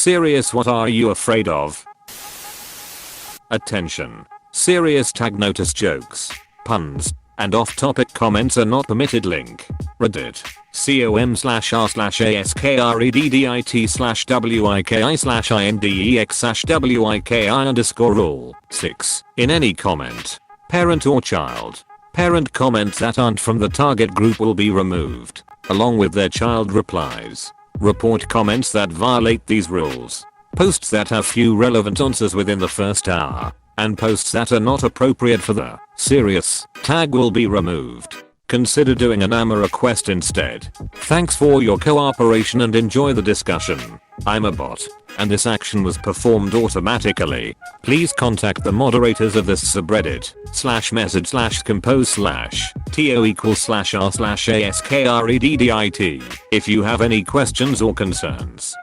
Serious, what are you afraid of? Attention. Serious tag notice jokes, puns, and off-topic comments are not permitted. Link. Reddit. com/r/askreddit/wiki/index/wiki_rule. 6. In any comment, parent or child, parent comments that aren't from the target group will be removed, along with their child replies. Report comments that violate these rules. Posts that have few relevant answers within the first hour, and posts that are not appropriate for the serious tag will be removed. Consider doing an AMA request instead. Thanks for your cooperation and enjoy the discussion. I'm a bot, and this action was performed automatically. Please contact the moderators of this subreddit /message/compose/to=r/askreddit if you have any questions or concerns.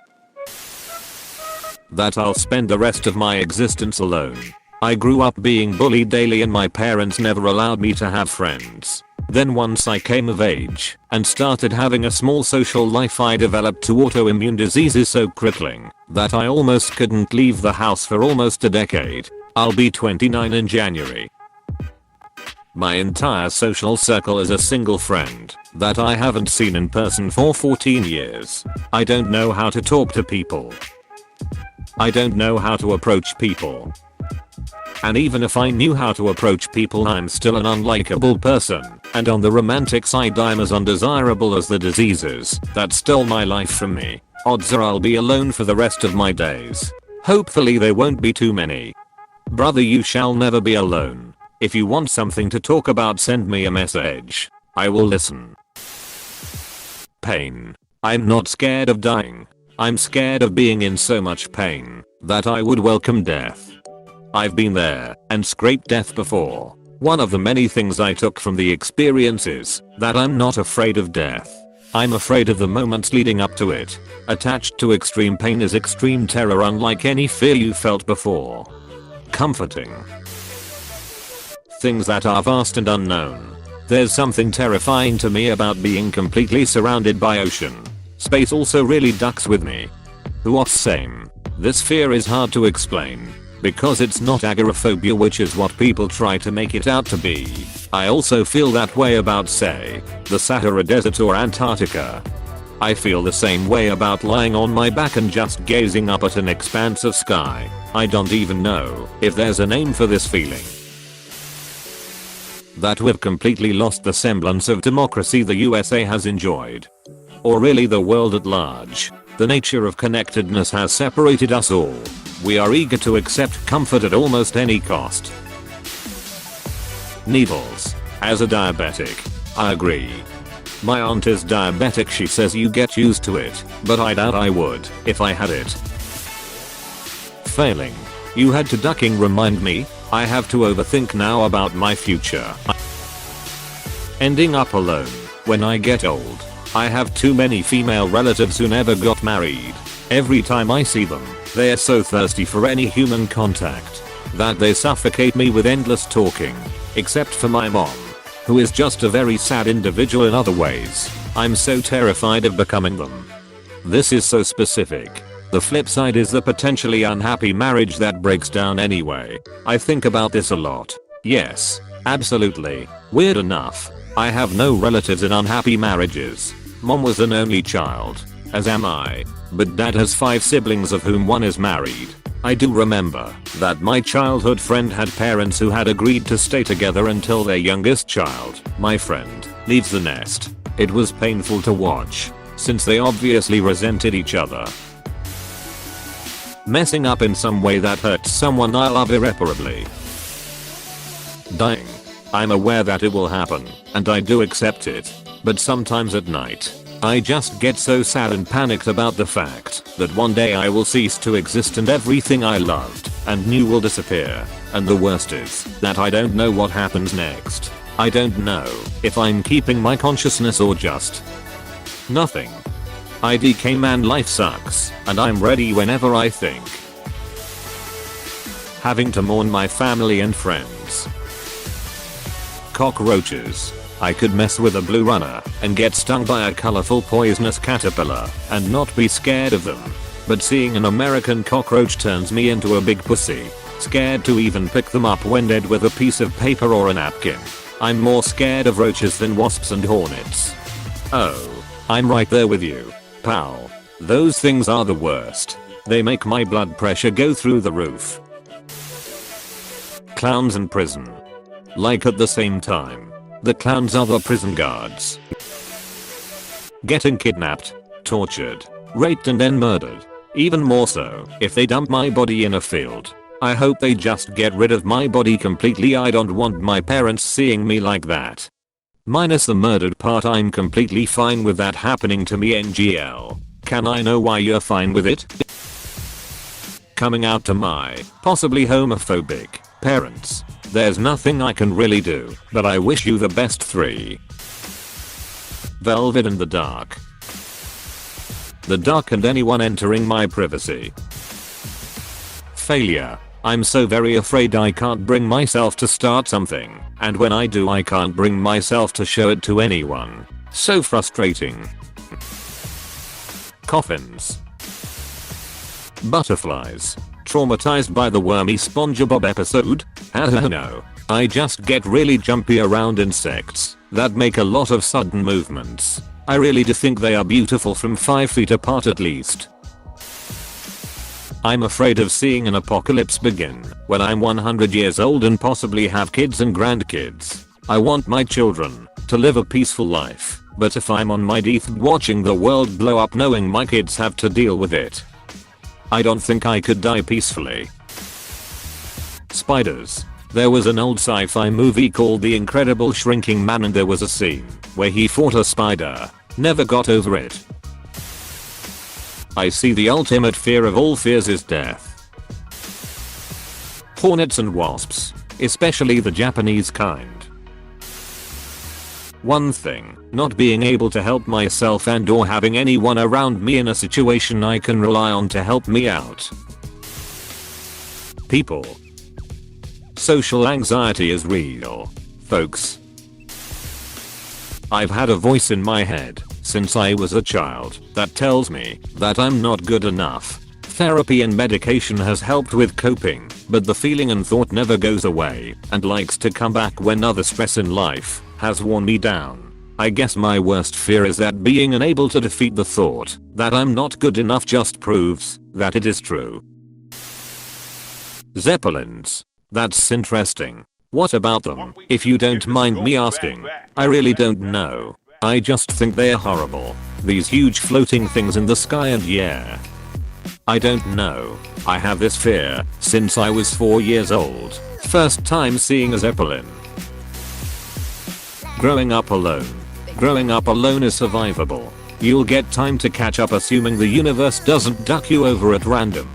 That I'll spend the rest of my existence alone. I grew up being bullied daily and my parents never allowed me to have friends. Then once I came of age and started having a small social life, I developed two autoimmune diseases so crippling that I almost couldn't leave the house for almost a decade. I'll be 29 in January. My entire social circle is a single friend that I haven't seen in person for 14 years. I don't know how to talk to people. I don't know how to approach people. And even if I knew how to approach people, I'm still an unlikable person, and on the romantic side I'm as undesirable as the diseases that stole my life from me. Odds are I'll be alone for the rest of my days. Hopefully they won't be too many. Brother, you shall never be alone. If you want something to talk about, send me a message. I will listen. Pain. I'm not scared of dying. I'm scared of being in so much pain that I would welcome death. I've been there and scraped death before. One of the many things I took from the experience is that I'm not afraid of death. I'm afraid of the moments leading up to it. Attached to extreme pain is extreme terror, unlike any fear you felt before. Comforting. Things that are vast and unknown. There's something terrifying to me about being completely surrounded by ocean. Space also really ducks with me. What same. This fear is hard to explain, because it's not agoraphobia, which is what people try to make it out to be. I also feel that way about, say, the Sahara Desert or Antarctica. I feel the same way about lying on my back and just gazing up at an expanse of sky. I don't even know if there's a name for this feeling. That we've completely lost the semblance of democracy the USA has enjoyed. Or really the world at large. The nature of connectedness has separated us all. We are eager to accept comfort at almost any cost. Needles. As a diabetic, I agree. My aunt is diabetic. She says you get used to it, but I doubt I would if I had it. Failing. You had to ducking remind me. I have to overthink now about my future. Ending up alone when I get old. I have too many female relatives who never got married. Every time I see them, they are so thirsty for any human contact that they suffocate me with endless talking. Except for my mom, who is just a very sad individual in other ways. I'm so terrified of becoming them. This is so specific. The flip side is the potentially unhappy marriage that breaks down anyway. I think about this a lot. Yes, absolutely. Weird enough, I have no relatives in unhappy marriages. Mom was an only child, as am I, but dad has 5 siblings of whom one is married. I do remember that my childhood friend had parents who had agreed to stay together until their youngest child, my friend, leaves the nest. It was painful to watch, since they obviously resented each other. Messing up in some way that hurts someone I love irreparably. Dying. I'm aware that it will happen, and I do accept it. But sometimes at night, I just get so sad and panicked about the fact that one day I will cease to exist and everything I loved and knew will disappear. And the worst is that I don't know what happens next. I don't know if I'm keeping my consciousness or just nothing. IDK man, life sucks, and I'm ready whenever I think. Having to mourn my family and friends. Cockroaches. I could mess with a blue runner and get stung by a colorful poisonous caterpillar and not be scared of them. but seeing an American cockroach turns me into a big pussy. Scared to even pick them up when dead with a piece of paper or a napkin. I'm more scared of roaches than wasps and hornets. Oh, I'm right there with you, pal. Those things are the worst. They make my blood pressure go through the roof. Clowns and prison. Like at the same time. The clowns are the prison guards. Getting kidnapped, tortured, raped and then murdered. Even more so if they dump my body in a field. I hope they just get rid of my body completely. I don't want my parents seeing me like that. Minus the murdered part, I'm completely fine with that happening to me. NGL. Can I know why you're fine with it? Coming out to my possibly homophobic parents. There's nothing I can really do, but I wish you the best. 3. Velvet in the dark. The dark and anyone entering my privacy. Failure. I'm so very afraid I can't bring myself to start something, and when I do I can't bring myself to show it to anyone. So frustrating. Coffins. Butterflies. Traumatized by the wormy SpongeBob episode? I don't know. I just get really jumpy around insects that make a lot of sudden movements. I really do think they are beautiful from 5 feet apart at least. I'm afraid of seeing an apocalypse begin when I'm 100 years old and possibly have kids and grandkids. I want my children to live a peaceful life, but if I'm on my deathbed watching the world blow up knowing my kids have to deal with it, I don't think I could die peacefully. Spiders. There was an old sci-fi movie called The Incredible Shrinking Man and there was a scene where he fought a spider. Never got over it. I see the ultimate fear of all fears is death. Hornets and wasps, especially the Japanese kind. One thing, not being able to help myself and or having anyone around me in a situation I can rely on to help me out. People. Social anxiety is real, folks. I've had a voice in my head since I was a child that tells me that I'm not good enough. Therapy and medication has helped with coping, but the feeling and thought never goes away and likes to come back when other stress in life has worn me down. I guess my worst fear is that being unable to defeat the thought that I'm not good enough just proves that it is true. Zeppelins. That's interesting. What about them, if you don't mind me asking? I really don't know. I just think they're horrible. These huge floating things in the sky and yeah. I don't know. I have this fear since I was 4 years old. First time seeing a Zeppelin. Growing up alone. Growing up alone is survivable. You'll get time to catch up assuming the universe doesn't duck you over at random.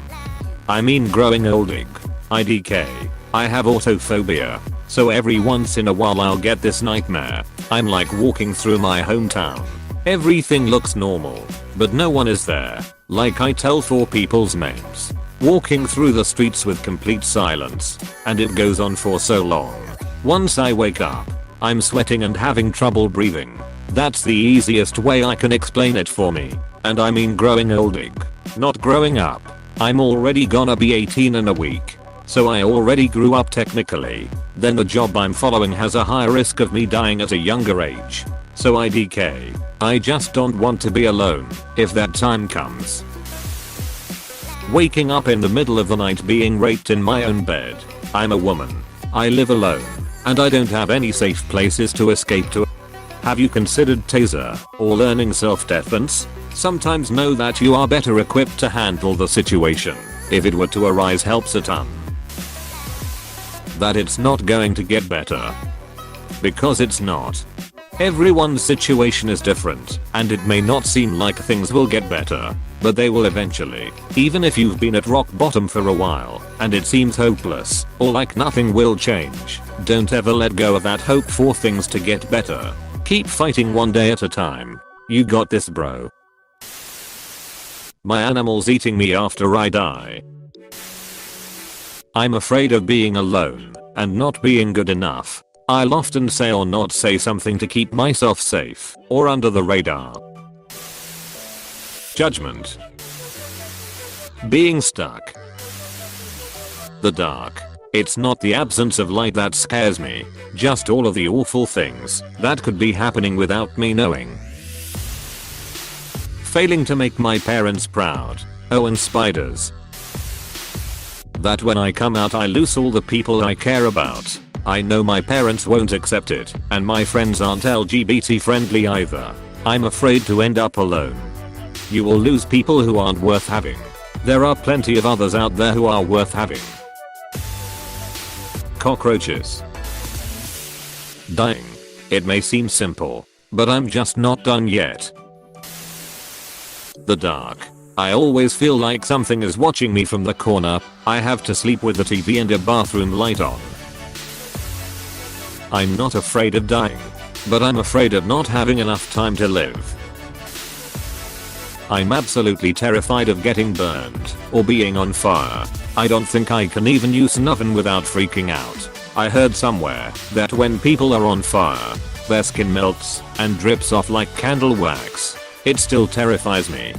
I mean growing olding. IDK. I have autophobia, so every once in a while I'll get this nightmare. I'm like walking through my hometown. Everything looks normal, but no one is there. Like I tell 4 people's names. Walking through the streets with complete silence, and it goes on for so long. Once I wake up, I'm sweating and having trouble breathing. That's the easiest way I can explain it for me. And I mean growing olding, not growing up. I'm already gonna be 18 in a week. So I already grew up technically. Then the job I'm following has a high risk of me dying at a younger age. So IDK. I just don't want to be alone if that time comes. Waking up in the middle of the night being raped in my own bed. I'm a woman. I live alone. And I don't have any safe places to escape to. Have you considered taser or learning self-defense? Sometimes know that you are better equipped to handle the situation. If it were to arise helps a ton. That it's not going to get better. Because it's not. Everyone's situation is different, and it may not seem like things will get better, but they will eventually. Even if you've been at rock bottom for a while, and it seems hopeless, or like nothing will change, don't ever let go of that hope for things to get better. Keep fighting one day at a time. You got this, bro. My animal's eating me after I die. I'm afraid of being alone and not being good enough. I'll often say or not say something to keep myself safe or under the radar. Judgment. Being stuck. The dark. It's not the absence of light that scares me, just all of the awful things that could be happening without me knowing. Failing to make my parents proud. Oh, and spiders. That when I come out I lose all the people I care about. I know my parents won't accept it, and my friends aren't LGBT friendly either. I'm afraid to end up alone. You will lose people who aren't worth having. There are plenty of others out there who are worth having. Cockroaches. Dying. It may seem simple, but I'm just not done yet. The dark. I always feel like something is watching me from the corner. I have to sleep with the TV and a bathroom light on. I'm not afraid of dying, but I'm afraid of not having enough time to live. I'm absolutely terrified of getting burned or being on fire. I don't think I can even use an oven without freaking out. I heard somewhere that when people are on fire, their skin melts and drips off like candle wax. It still terrifies me.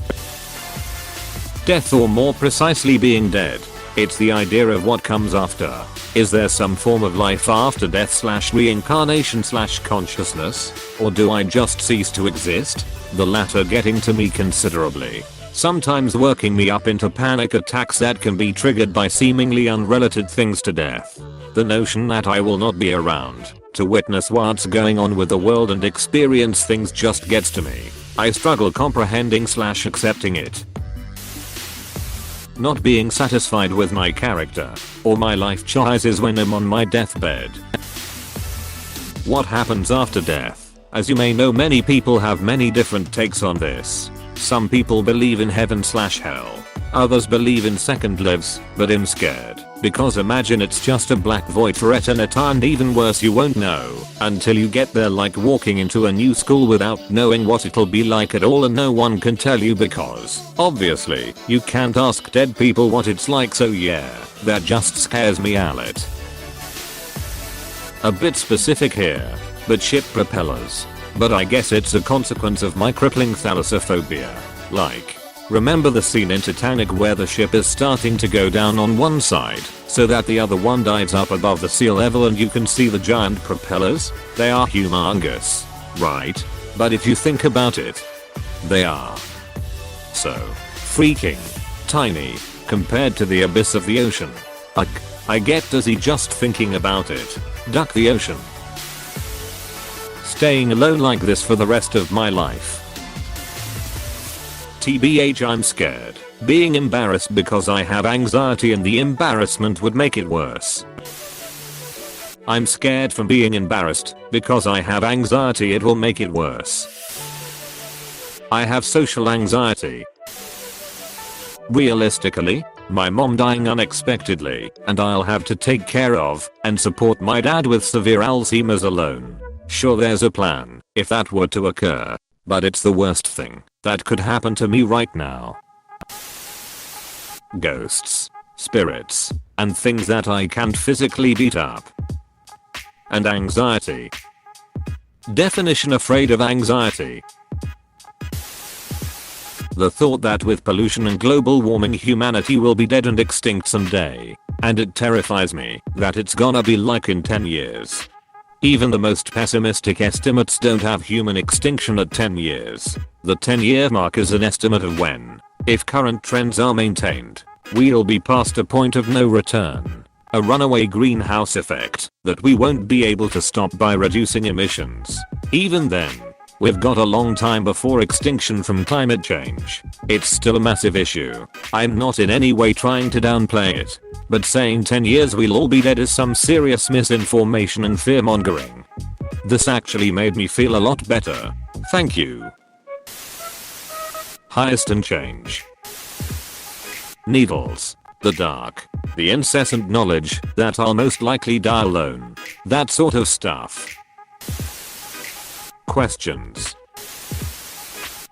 Death, or more precisely being dead. It's the idea of what comes after. Is there some form of life after death / reincarnation / consciousness? Or do I just cease to exist? The latter getting to me considerably. Sometimes working me up into panic attacks that can be triggered by seemingly unrelated things to death. The notion that I will not be around to witness what's going on with the world and experience things just gets to me. I struggle comprehending / accepting it. Not being satisfied with my character or my life choices when I'm on my deathbed. What happens after death? As you may know, many people have many different takes on this. Some people believe in heaven / hell. Others believe in second lives, but I'm scared. Because imagine it's just a black void for eternity, and even worse, you won't know until you get there, like walking into a new school without knowing what it'll be like at all, and no one can tell you because obviously you can't ask dead people what it's like. So yeah, that just scares me a lot. A bit specific here, but ship propellers. But I guess it's a consequence of my crippling thalassophobia. Like, remember the scene in Titanic where the ship is starting to go down on one side so that the other one dives up above the sea level and you can see the giant propellers? They are humongous, right? But if you think about it, they are so freaking tiny compared to the abyss of the ocean. Ugh, I get dizzy just thinking about it. Duck the ocean. Staying alone like this for the rest of my life. TBH, I'm scared. Being embarrassed because I have anxiety and the embarrassment would make it worse. I'm scared from being embarrassed because I have anxiety, it will make it worse. I have social anxiety. Realistically, my mom dying unexpectedly and I'll have to take care of and support my dad with severe Alzheimer's alone. Sure, there's a plan if that were to occur, but it's the worst thing that could happen to me right now. Ghosts, spirits, and things that I can't physically beat up. And anxiety. Definition: afraid of anxiety. The thought that with pollution and global warming humanity will be dead and extinct someday. And it terrifies me that it's gonna be like in 10 years. Even the most pessimistic estimates don't have human extinction at 10 years. The 10-year mark is an estimate of when, if current trends are maintained, we'll be past a point of no return. A runaway greenhouse effect that we won't be able to stop by reducing emissions. Even then, we've got a long time before extinction from climate change. It's still a massive issue. I'm not in any way trying to downplay it, but saying 10 years we'll all be dead is some serious misinformation and fearmongering. This actually made me feel a lot better. Thank you. Highest and change. Needles. The dark. The incessant knowledge that I'll most likely die alone. That sort of stuff. Questions.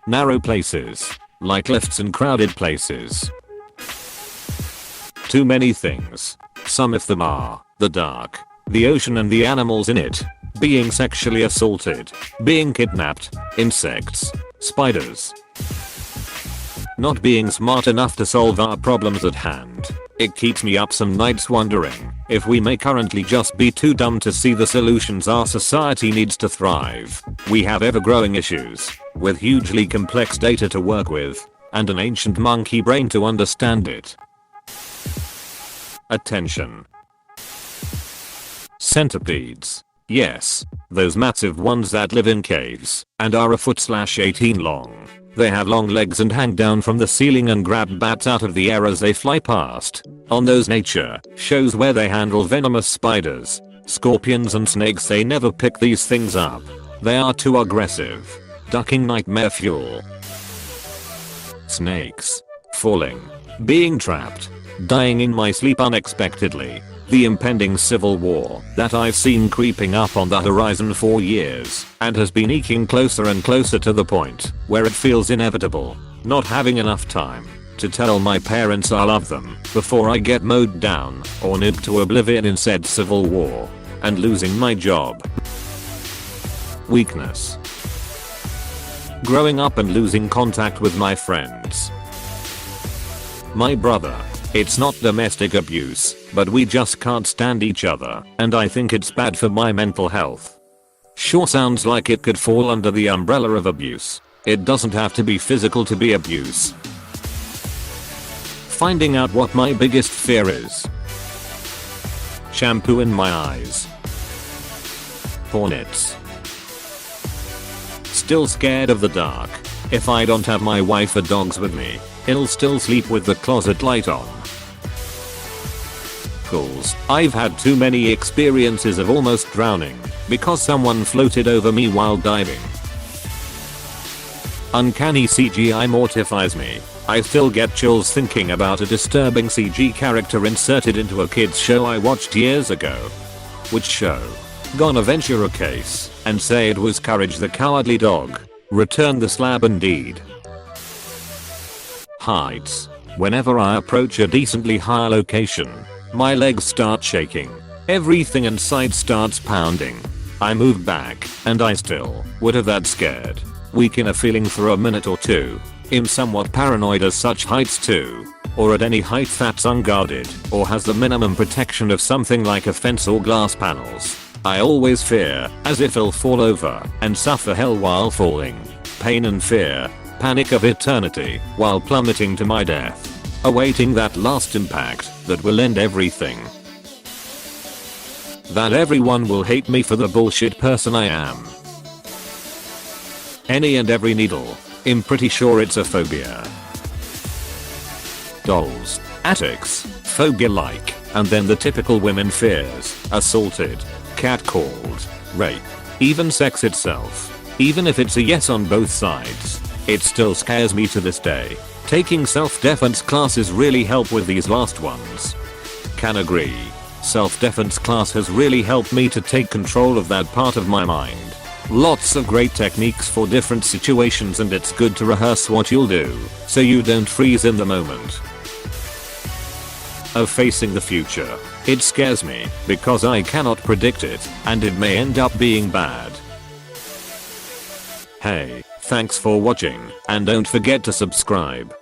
Narrow places. Like lifts and crowded places. Too many things. Some of them are the dark, the ocean and the animals in it, being sexually assaulted, being kidnapped, insects, spiders. not being smart enough to solve our problems at hand. It keeps me up some nights wondering if we may currently just be too dumb to see the solutions our society needs to thrive. We have ever-growing issues, with hugely complex data to work with, and an ancient monkey brain to understand it. Attention. Centipedes. Yes, those massive ones that live in caves and are a foot/18 long. They have long legs and hang down from the ceiling and grab bats out of the air as they fly past. On those nature shows where they handle venomous spiders, scorpions and snakes, they never pick these things up. They are too aggressive. Ducking nightmare fuel. Snakes. Falling. Being trapped. Dying in my sleep unexpectedly. The impending civil war that I've seen creeping up on the horizon for years and has been eking closer and closer to the point where it feels inevitable. Not having enough time to tell my parents I love them before I get mowed down or nipped to oblivion in said civil war. And losing my job. Weakness. Growing up and losing contact with my friends. My brother. It's not domestic abuse, but we just can't stand each other, and I think it's bad for my mental health. Sure, sounds like it could fall under the umbrella of abuse. It doesn't have to be physical to be abuse. Finding out what my biggest fear is. Shampoo in my eyes. Hornets. Still scared of the dark. If I don't have my wife or dogs with me, I'll still sleep with the closet light on. Pools. I've had too many experiences of almost drowning because someone floated over me while diving. Uncanny CGI mortifies me. I still get chills thinking about a disturbing CG character inserted into a kids show I watched years ago. Which show? Gonna venture a case and say it was Courage the Cowardly Dog. Return the slab indeed. Heights. Whenever I approach a decently high location, my legs start shaking. Everything inside starts pounding. I move back, and I still would have that scared. Weak in a feeling for a minute or two. I'm somewhat paranoid as such heights too. Or at any height that's unguarded, or has the minimum protection of something like a fence or glass panels. I always fear, as if I'll fall over and suffer hell while falling. Pain and fear. Panic of eternity while plummeting to my death. Awaiting that last impact that will end everything. That everyone will hate me for the bullshit person I am. Any and every needle. I'm pretty sure it's a phobia. Dolls. Attics. Phobia-like. And then the typical women fears. Assaulted. Catcalled. Rape. Even sex itself. Even if it's a yes on both sides. It still scares me to this day. Taking self-defense classes really help with these last ones. Can agree. Self-defense class has really helped me to take control of that part of my mind. Lots of great techniques for different situations, and it's good to rehearse what you'll do so you don't freeze in the moment. Of facing the future. It scares me because I cannot predict it and it may end up being bad. Hey, thanks for watching, and don't forget to subscribe.